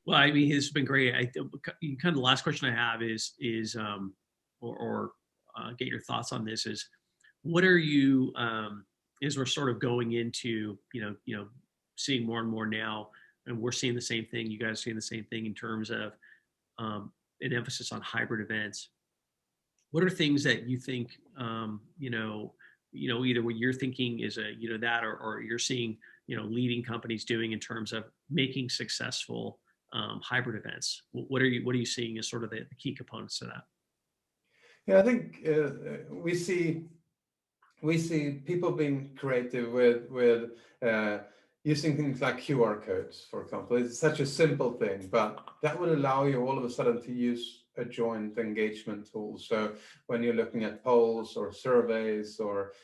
Well, I mean, it's been great. Kind of the last question I have get your thoughts on this is, what are you, as we're sort of going into, seeing more and more now, and we're seeing the same thing, you guys are seeing the same thing in terms of an emphasis on hybrid events. What are things that you think, either what you're thinking is that, or you're seeing, leading companies doing in terms of making successful hybrid events? What are you seeing as sort of the key components to that? Yeah, I think we see people being creative with using things like QR codes, for example. It's such a simple thing, but that would allow you all of a sudden to use a joint engagement tool. So when you're looking at polls or surveys or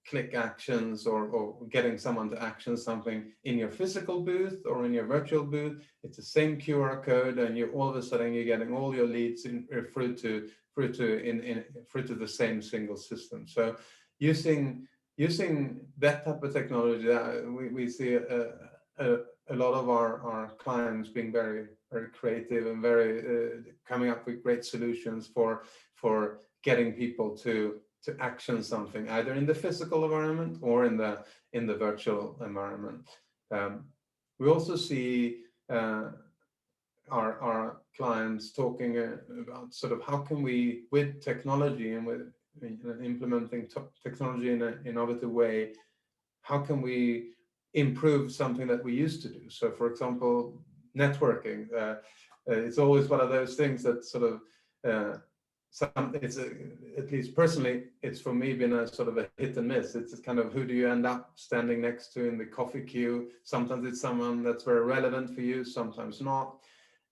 click actions, or getting someone to action something in your physical booth or in your virtual booth, it's the same QR code, and you're all of a sudden you're getting all your leads through to the same single system. So using that type of technology, we see a lot of our clients being very very creative and very coming up with great solutions for getting people to action something either in the physical environment or in the virtual environment. We also see our clients talking about sort of how can we, with technology and with implementing technology in an innovative way, how can we improve something that we used to do? So, for example, networking. It's always one of those things that sort of at least personally, it's for me been a sort of a hit and miss. It's kind of who do you end up standing next to in the coffee queue? Sometimes it's someone that's very relevant for you, sometimes not.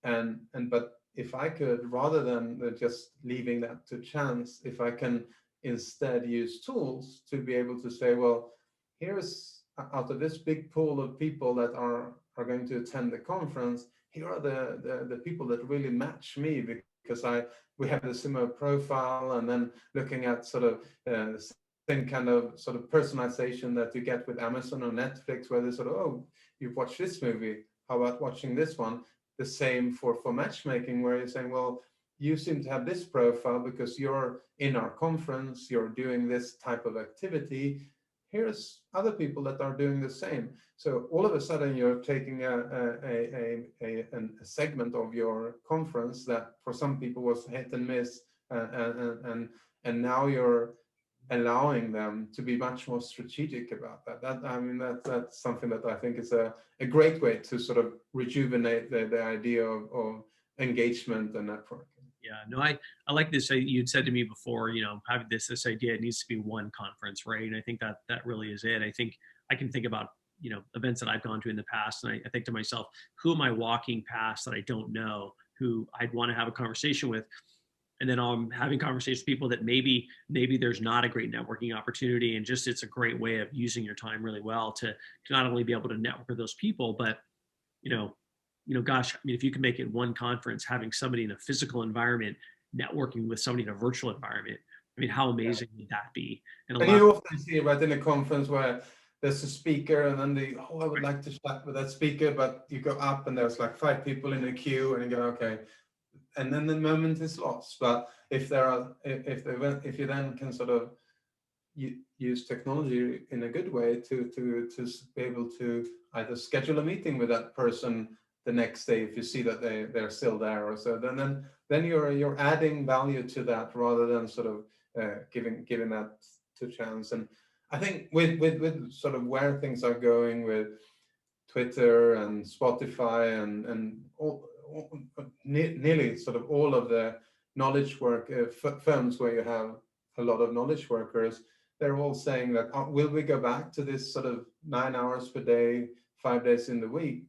But if I could, rather than just leaving that to chance, if I can instead use tools to be able to say, well, here's out of this big pool of people that are going to attend the conference, here are the people that really match me because we have the similar profile, and then looking at sort of same kind of sort of personalization that you get with Amazon or Netflix, where they sort of, oh, you've watched this movie, how about watching this one? The same for matchmaking, where you're saying, well, you seem to have this profile because you're in our conference, you're doing this type of activity. Here's other people that are doing the same. So all of a sudden you're taking a segment of your conference that for some people was hit and miss, and now you're allowing them to be much more strategic about that. That's something that I think is a great way to sort of rejuvenate the idea of engagement and networking. Yeah, no, I like this. You'd said to me before, having this idea, it needs to be one conference, right? And I think that really is it. I think I can think about, events that I've gone to in the past, and I think to myself, who am I walking past that I don't know, who I'd want to have a conversation with? And then I'm having conversations with people that maybe there's not a great networking opportunity, and just it's a great way of using your time really well to not only be able to network with those people, but gosh, I mean, if you can make it one conference, having somebody in a physical environment networking with somebody in a virtual environment, I mean, how amazing would that be? And you often see right in a conference where there's a speaker, and then I would like to chat with that speaker, but you go up and there's like 5 people in the queue, and you go, okay. And then the moment is lost. But if you then can sort of use technology in a good way to be able to either schedule a meeting with that person the next day if you see that they're still there, or so, then you're adding value to that rather than sort of giving that to chance. And I think with sort of where things are going with Twitter and Spotify and nearly sort of all of the knowledge work firms where you have a lot of knowledge workers, they're all saying that, will we go back to this sort of 9 hours per day, 5 days in the week?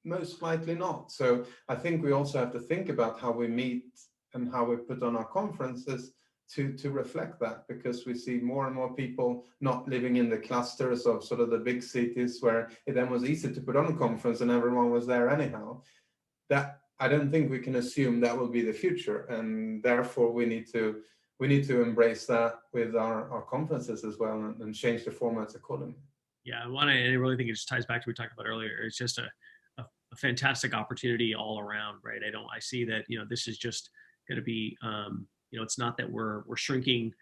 Most likely not. So I think we also have to think about how we meet and how we put on our conferences to reflect that, because we see more and more people not living in the clusters of sort of the big cities where it then was easy to put on a conference and everyone was there anyhow. That I don't think we can assume that will be the future, and therefore we need to embrace that with our conferences as well, and change the formats accordingly. Yeah, I really think it just ties back to what we talked about earlier. It's just a a fantastic opportunity all around, right? I see that, this is just going to be, it's not that we're shrinking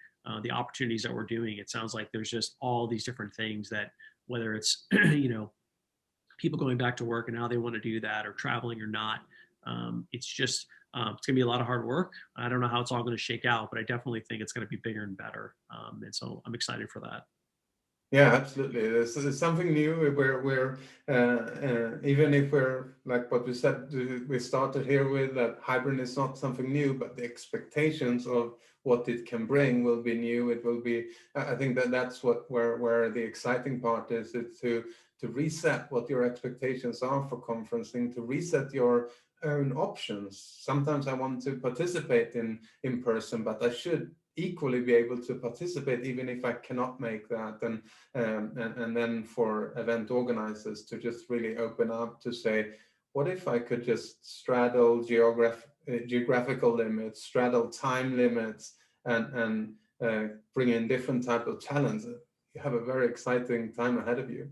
the opportunities that we're doing. It sounds like there's just all these different things that, whether it's, people going back to work and how they want to do that, or traveling or not. It's just, it's going to be a lot of hard work. I don't know how it's all going to shake out, but I definitely think it's going to be bigger and better. And so I'm excited for that. Yeah, absolutely. This is something new. We're even if we're like what we said, we started here with that hybrid is not something new, but the expectations of what it can bring will be new. It will be. I think that that's what where the exciting part is. It's to reset what your expectations are for conferencing, to reset your own options. Sometimes I want to participate in person, but I should equally be able to participate even if I cannot make that. And then for event organizers to just really open up to say, what if I could just straddle geographical limits, straddle time limits, and bring in different type of talents? You have a very exciting time ahead of you.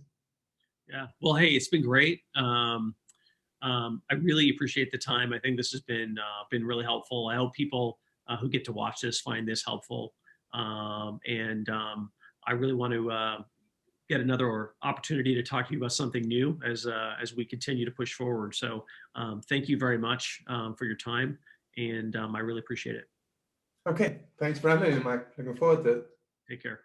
Yeah. Well, hey, it's been great. I really appreciate the time. I think this has been really helpful. I hope people who get to watch this find this helpful. And I really want to get another opportunity to talk to you about something new as we continue to push forward. So thank you very much for your time, and I really appreciate it. Okay, thanks for having me, Mike. Looking forward to it. Take care.